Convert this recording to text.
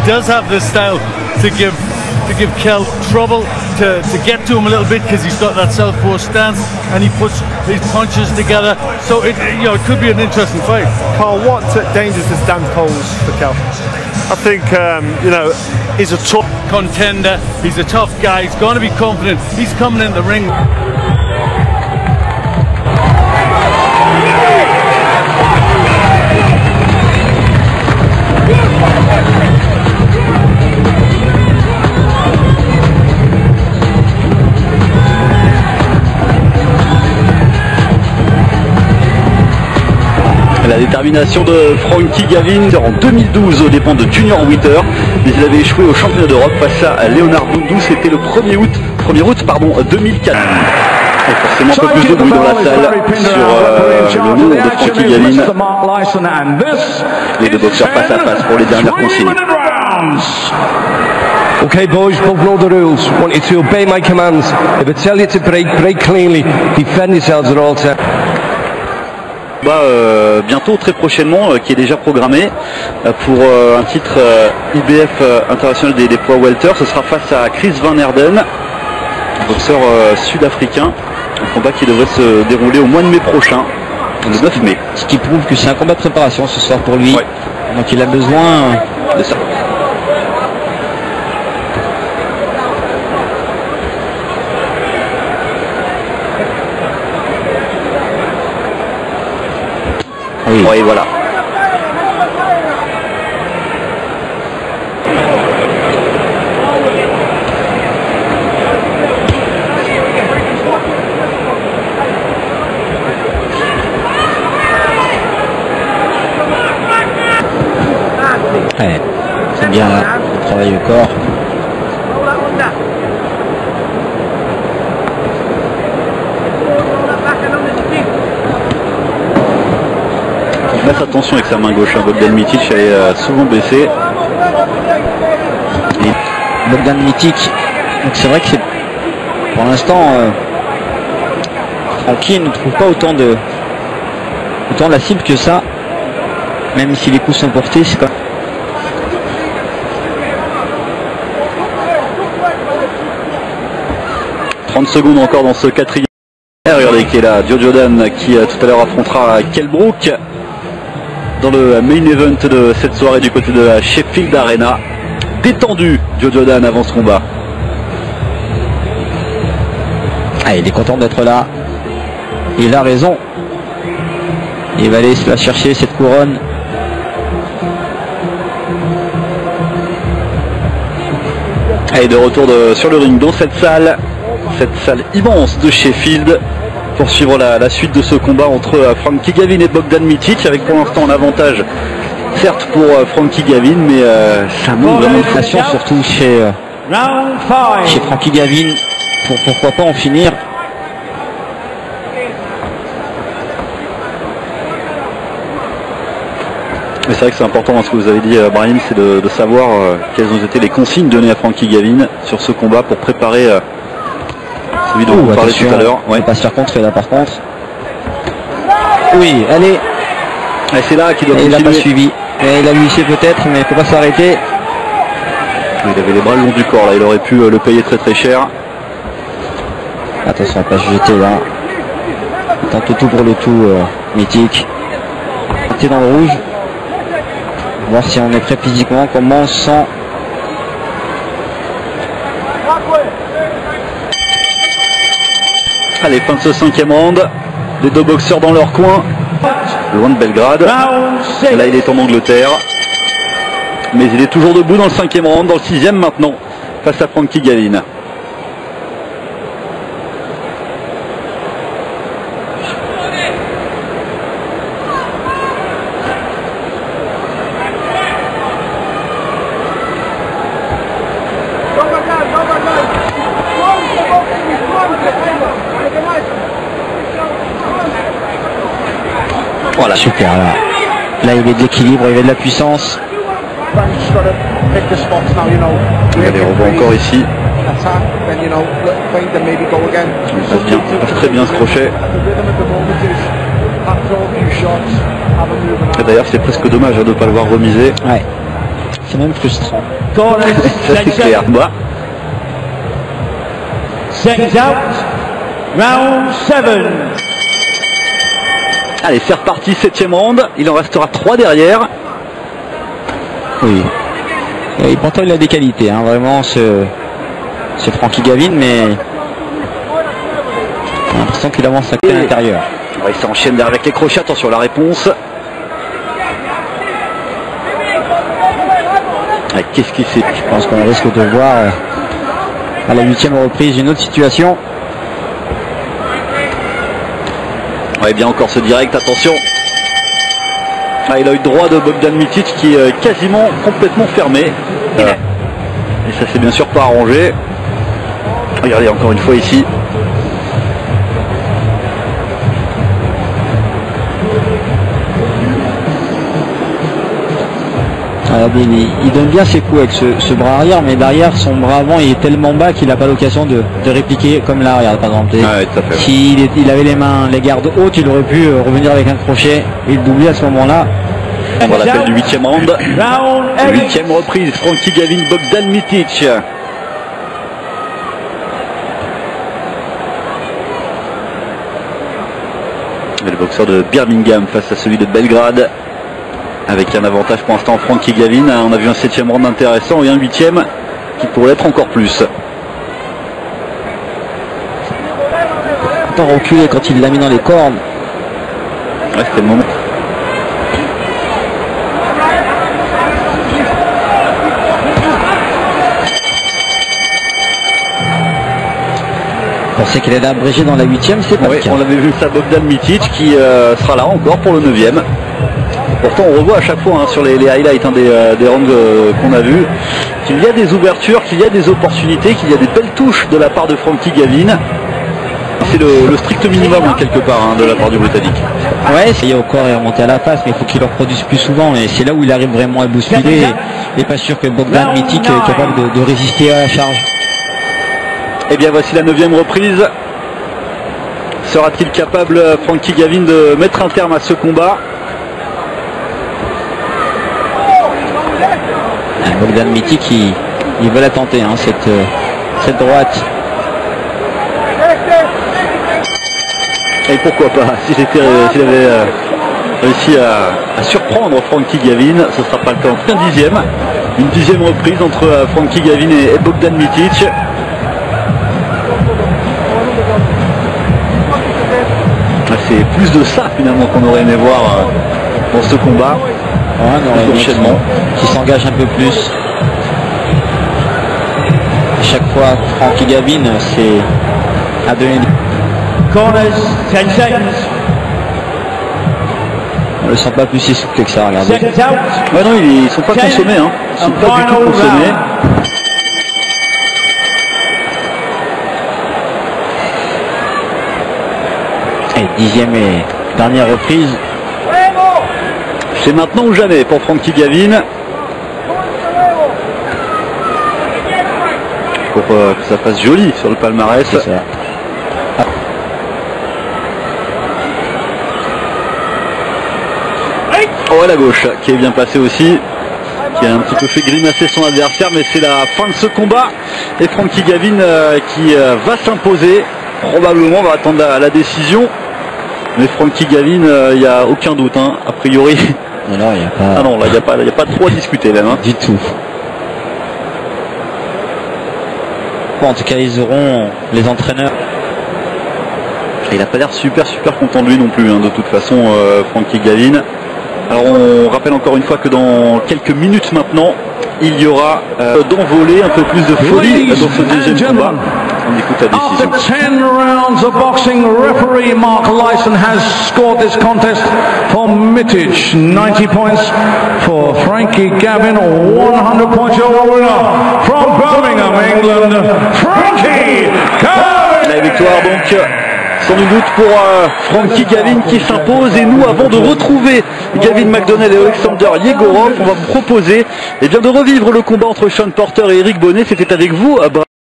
does have the style to give Kell trouble, to get to him a little bit, because he's got that southpaw stance and he puts his punches together. So it could be an interesting fight. Carl, what dangers does Dan pose for Kell? I think he's a tough contender. He's a tough guy. He's going to be confident. He's coming in the ring. La détermination de Frankie Gavin en 2012 aux dépens de Junior Witter, mais il avait échoué au championnat d'Europe face à Léonard Doudou. C'était le 1er août 2004. Et forcément un peu plus de bruit dans la salle sur le nom de Frankie Gavin. Les deux boxeurs face à face pour les dernières consignes. Okay boys, both know the rules. Want you to obey my commands. If I tell you to break, break cleanly. Defend yourselves at all times. Bientôt, très prochainement, qui est déjà programmé pour un titre IBF international des poids welter. Ce sera face à Chris Van Heerden, boxeur sud-africain. Un combat qui devrait se dérouler au mois de mai prochain, le 9 mai. Ce qui prouve que c'est un combat de préparation ce soir pour lui. Ouais. Donc il a besoin de ça. Oui, voilà. Ouais, c'est bien là, le travail au corps. Fasse attention avec sa main gauche, Bogdan Mitic, elle est souvent baissée. Et Bogdan Mitic, donc c'est vrai que c'est pour l'instant Frankie ne trouve pas autant de la cible que ça, même si les coups sont portés, c'est quand même... 30 secondes encore dans ce quatrième. Regardez qui est là, Joe Jordan qui tout à l'heure affrontera Kell Brook dans le main event de cette soirée du côté de la Sheffield Arena. Détendu Joe Jordan avant ce combat. Ah, il est content d'être là. Il a raison. Il va aller se la chercher cette couronne. Et de retour sur le ring dans cette salle immense de Sheffield, pour suivre la suite de ce combat entre Frankie Gavin et Bogdan Mitic, avec pour l'instant un avantage certes pour Frankie Gavin, mais ça manque vraiment de pression, surtout chez Frankie Gavin, pour pourquoi pas en finir. Mais c'est vrai que c'est important, ce que vous avez dit, Brahim, c'est de savoir quelles ont été les consignes données à Frankie Gavin sur ce combat pour préparer celui dont vous parlez tout à l'heure. Ouais. Pas se faire contrer là par contre. Oui, allez. Et c'est là qu'il doit continuer. Il n'a pas suivi. Et il a glissé peut-être, mais il ne faut pas s'arrêter. Il avait les bras le long du corps là, il aurait pu le payer très très cher. Attention à ne pas se jeter là. Il tente tout pour le tout, Mythique. T'es dans le rouge. Voir si on est prêt physiquement, comment on se sent. Allez, fin de ce 5e round. Les deux boxeurs dans leur coin, loin de Belgrade. Là, il est en Angleterre. Mais il est toujours debout dans le 5e round, dans le 6e maintenant, face à Frankie Gavin. Voilà, super là. Là il est de l'équilibre, il y avait de la puissance. Allez, on voit encore ici. Il passe très bien ce crochet. Et d'ailleurs c'est presque dommage de ne pas le voir remiser. Ouais. c'est même frustrant. Ça c'est clair. Bah. Seconds out. Round 7. Allez, c'est reparti, 7e round. Il en restera 3 derrière. Oui. Et pourtant il a des qualités, hein, vraiment ce Frankie Gavin, mais j'ai l'impression qu'il avance à l'intérieur. Ouais, il s'enchaîne avec les crochets, attention la réponse. Ouais, qu'est-ce qu'il fait? Je pense qu'on risque de voir à la 8e reprise une autre situation. Ouais, bien encore ce direct, attention. Ah, il a eu droit de Bogdan Mitic qui est quasiment complètement fermé. Et ça s'est bien sûr pas arrangé. Regardez encore une fois ici. Il donne bien ses coups avec ce bras arrière, mais derrière son bras avant il est tellement bas qu'il n'a pas l'occasion de répliquer comme là, regarde par exemple. S'il avait les gardes hautes, il aurait pu revenir avec un crochet et le doubler à ce moment-là. On va l'appel du 8e round. 8e reprise, Frankie Gavin, Bogdan Mitic. Et le boxeur de Birmingham face à celui de Belgrade. Avec un avantage pour l'instant Frankie Gavin. On a vu un 7e round intéressant et un 8e qui pourrait être encore plus. Tant reculé quand il l'a mis dans les cordes. Ouais, c'était le moment. On pensait qu'il allait abréger dans la 8e, c'est pas le cas. On l'avait vu ça Bogdan Mitic qui sera là encore pour le 9e. Pourtant on revoit à chaque fois sur les highlights des rounds qu'on a vus qu'il y a des ouvertures, qu'il y a des opportunités, qu'il y a des belles touches de la part de Frankie Gavin. C'est le strict minimum quelque part de la part du Britannique. Ouais, c'est au corps et remonter à la face, mais il faut qu'il le reproduise plus souvent et c'est là où il arrive vraiment à bousculer et pas sûr que Bogdan Mitic est capable de résister à la charge. Et bien voici la 9e reprise. Sera-t-il capable Frankie Gavin de mettre un terme à ce combat? Bogdan Mitic il veut la tenter cette droite. Et pourquoi pas, s'il avait réussi à surprendre Frankie Gavin, ce ne sera pas le temps. Une 10e reprise entre Frankie Gavin et Bogdan Mitic. C'est plus de ça finalement qu'on aurait aimé voir dans ce combat. Qui s'engage un peu plus. À chaque fois, Frankie Gavin, c'est à donner. Corners, 10 seconds. On le sent pas plus essoufflé que ça, regardez. Seconds out. Ouais, non, ils sont pas consommés. Ils sont pas du tout consommés. Et 10e et dernière reprise. C'est maintenant ou jamais pour Frankie Gavin. Pour que ça fasse joli sur le palmarès. Oh, à la gauche qui est bien passé aussi, qui a un petit peu fait grimacer son adversaire, mais c'est la fin de ce combat et Frankie Gavin qui va s'imposer. Probablement on va attendre la décision, mais Frankie Gavin, il n'y a aucun doute a priori. Non, il n'y a pas... Ah non, là il n'y a pas trop à discuter même. Du tout. Bon, en tout cas ils auront les entraîneurs. Il n'a pas l'air super content de lui non plus de toute façon Frankie Gavin. Alors on rappelle encore une fois que dans quelques minutes maintenant il y aura d'envoler un peu plus de folie dans ce deuxième combat. On écoute la décision. After 10 rounds of boxing, referee Mark Lyson has scored this contest for Mitic. 90 points for Frankie Gavin, 100 points your winner from Birmingham, England, Frankie Gavin. La victoire donc sans doute pour Frankie Gavin qui s'impose. Et nous, avant de retrouver Gavin McDonnell et Alexander Yegorov, on va vous proposer de revivre le combat entre Sean Porter et Eric Bonnet. C'était avec vous.